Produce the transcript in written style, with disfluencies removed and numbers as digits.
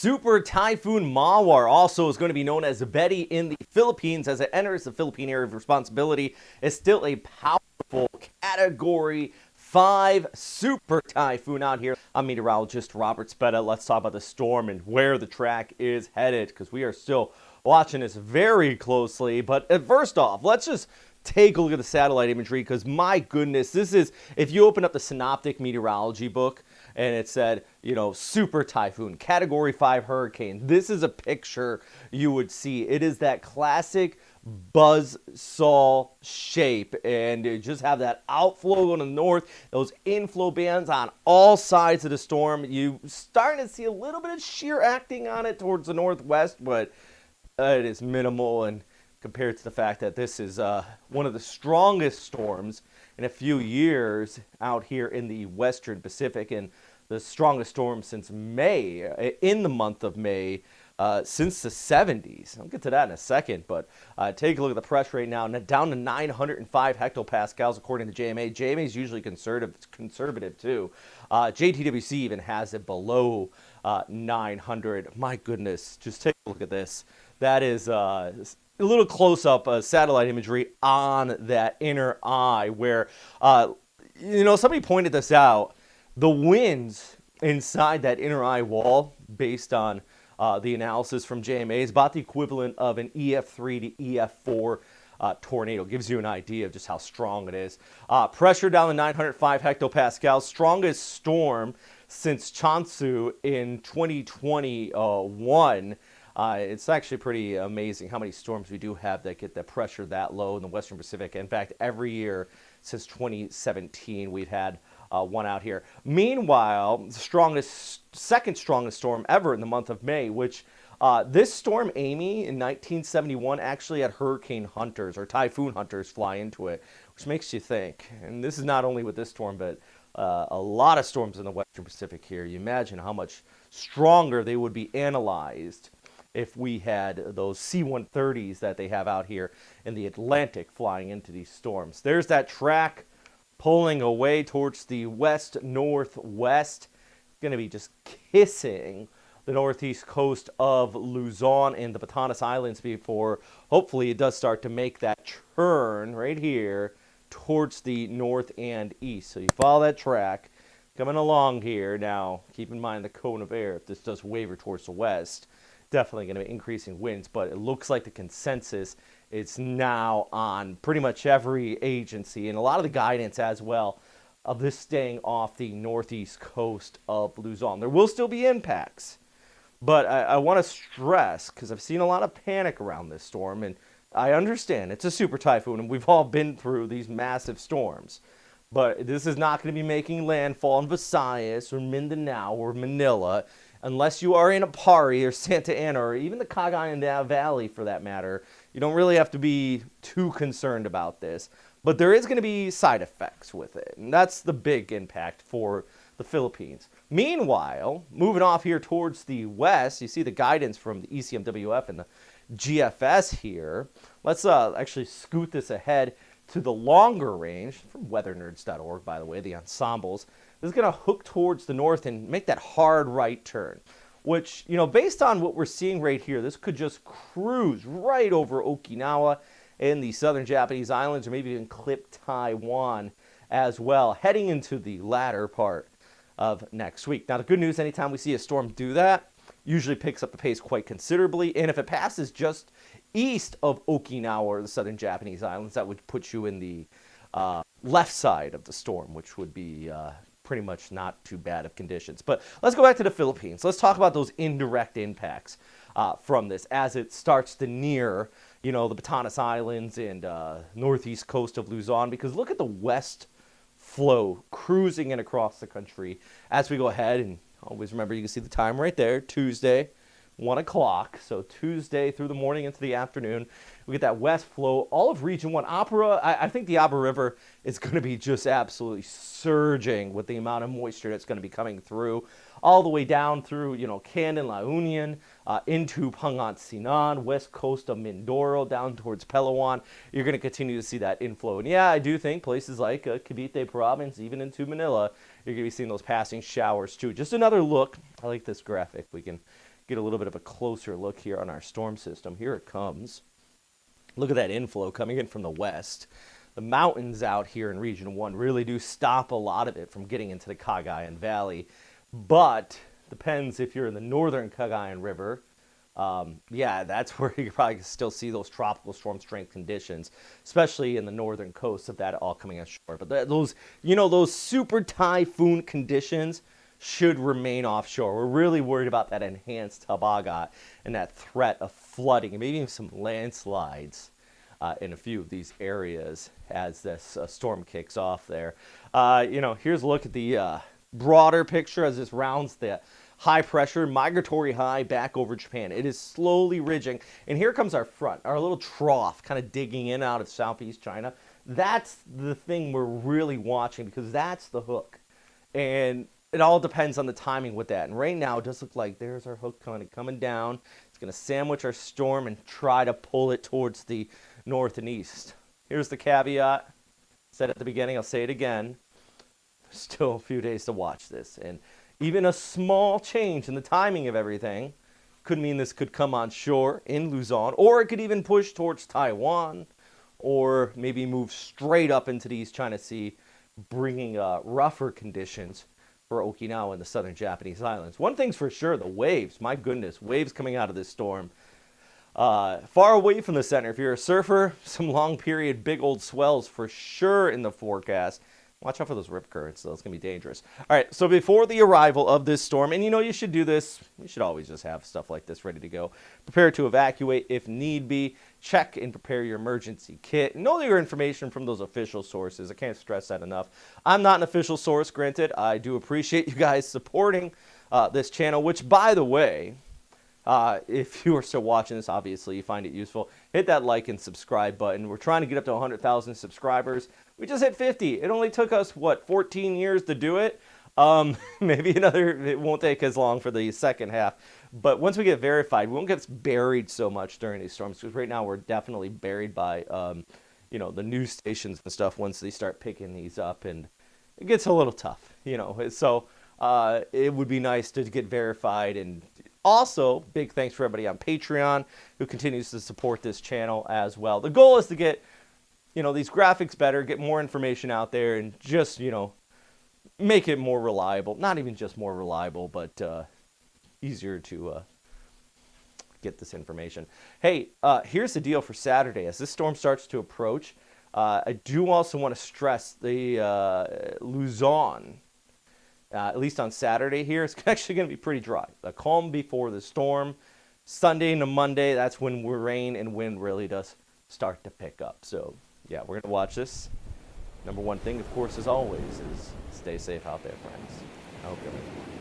Super Typhoon Mawar, also is going to be known as Betty in the Philippines, as it enters the Philippine area of responsibility, is still a powerful Category 5 super typhoon out here. I'm meteorologist Robert Spetta. Let's talk about the storm and where the track is headed, because we are still watching this very closely. But first off, let's just take a look at the satellite imagery, because my goodness, this is, if you open up the synoptic meteorology book and it said, super typhoon, Category 5 hurricane, this is a picture you would see. It is that classic buzz saw shape, and you just have that outflow going to the north, those inflow bands on all sides of the storm. You starting to see a little bit of shear acting on it towards the northwest, but it is minimal, and compared to the fact that this is one of the strongest storms in a few years out here in the western Pacific, and the strongest storm since May, in the month of May, since the 70s. I'll get to that in a second, but take a look at the pressure right now, down to 905 hectopascals according to JMA. JMA is usually conservative too. JTWC even has it below 900. My goodness, just take a look at this. That is a little close-up satellite imagery on that inner eye where, somebody pointed this out. The winds inside that inner eye wall, based on the analysis from JMA, is about the equivalent of an EF3 to EF4 tornado. Gives you an idea of just how strong it is. Pressure down to 905 hectopascals. Strongest storm since Chansu in 2021. It's actually pretty amazing how many storms we do have that get the pressure that low in the Western Pacific. In fact, every year since 2017, we've had one out here. Meanwhile, second strongest storm ever in the month of May, which this storm, Amy, in 1971, actually had hurricane hunters or typhoon hunters fly into it, which makes you think. And this is not only with this storm, but a lot of storms in the Western Pacific here. You imagine how much stronger they would be analyzed if we had those C-130s that they have out here in the Atlantic flying into these storms. There's that track pulling away towards the west-northwest. It's going to be just kissing the northeast coast of Luzon and the Batanes Islands before hopefully it does start to make that turn right here towards the north and east. So you follow that track coming along here. Now, keep in mind the cone of air, if this does waver towards the west, definitely going to be increasing winds, but it looks like the consensus is now on pretty much every agency and a lot of the guidance as well of this staying off the northeast coast of Luzon. There will still be impacts, but I want to stress, because I've seen a lot of panic around this storm, and I understand it's a super typhoon and we've all been through these massive storms, but this is not going to be making landfall in Visayas or Mindanao or Manila unless you are in Apari or Santa Ana or even the Cagayan Valley for that matter. You don't really have to be too concerned about this, but there is going to be side effects with it, and that's the big impact for the Philippines. Meanwhile, moving off here towards the west, you see the guidance from the ECMWF and the GFS here. Let's actually scoot this ahead to the longer range from weathernerds.org, by the way, the ensembles. This is going to hook towards the north and make that hard right turn, which, based on what we're seeing right here, this could just cruise right over Okinawa and the southern Japanese islands, or maybe even clip Taiwan as well, heading into the latter part of next week. Now, the good news, anytime we see a storm do that, usually picks up the pace quite considerably, and if it passes just east of Okinawa or the southern Japanese islands, that would put you in the left side of the storm, which would be pretty much not too bad of conditions. But let's go back to the Philippines. Let's talk about those indirect impacts from this as it starts to near, the Batanes Islands and northeast coast of Luzon, because look at the west flow cruising in across the country as we go ahead. And always remember, you can see the time right there, Tuesday, 1 o'clock. So Tuesday through the morning into the afternoon, we get that west flow. All of Region 1. I think the Abra River is going to be just absolutely surging with the amount of moisture that's going to be coming through, all the way down through, Candon, La Union, into Pangasinan, west coast of Mindoro, down towards Palawan. You're going to continue to see that inflow. And yeah, I do think places like Cavite Province, even into Manila, you're going to be seeing those passing showers too. Just another look. I like this graphic. We can get a little bit of a closer look here on our storm system. Here it comes. Look at that inflow coming in from the west. The mountains out here in Region 1 really do stop a lot of it from getting into the Cagayan Valley. But depends if you're in the northern Cagayan River. Yeah, that's where you probably still see those tropical storm strength conditions, especially in the northern coast of that all coming ashore. But those, those super typhoon conditions should remain offshore. We're really worried about that enhanced habagat and that threat of flooding and maybe even some landslides in a few of these areas as this storm kicks off there. Here's a look at the broader picture as this rounds the high pressure, migratory high back over Japan. It is slowly ridging. And here comes our front, our little trough kind of digging in out of southeast China. That's the thing we're really watching because that's the hook. And it all depends on the timing with that. And right now, it does look like there's our hook kind of coming down. It's going to sandwich our storm and try to pull it towards the north and east. Here's the caveat. Said at the beginning, I'll say it again. Still a few days to watch this. And even a small change in the timing of everything could mean this could come on shore in Luzon, or it could even push towards Taiwan, or maybe move straight up into the East China Sea, bringing rougher conditions for Okinawa and the southern Japanese islands. One thing's for sure, the waves. My goodness, waves coming out of this storm. Far away from the center. If you're a surfer, some long period big old swells for sure in the forecast. Watch out for those rip currents, though. It's going to be dangerous. All right, so before the arrival of this storm, and you should do this. You should always just have stuff like this ready to go. Prepare to evacuate if need be. Check and prepare your emergency kit. Know your information from those official sources. I can't stress that enough. I'm not an official source, granted. I do appreciate you guys supporting this channel, which, by the way, if you are still watching this, obviously you find it useful, hit that like and subscribe button. We're trying to get up to 100,000 subscribers. We just hit 50. It only took us, 14 years to do it? Maybe it won't take as long for the second half. But once we get verified, we won't get buried so much during these storms, because right now we're definitely buried by, the news stations and stuff once they start picking these up, and it gets a little tough, So it would be nice to get verified. And also, big thanks for everybody on Patreon who continues to support this channel as well. The goal is to get, these graphics better, get more information out there, and just, make it more reliable. Not even just more reliable, but easier to get this information. Hey, here's the deal for Saturday. As this storm starts to approach, I do also want to stress the Luzon. At least on Saturday here, it's actually going to be pretty dry. The calm before the storm. Sunday into Monday, that's when rain and wind really does start to pick up. So, yeah, we're going to watch this. Number one thing, of course, as always, is stay safe out there, friends. I hope you're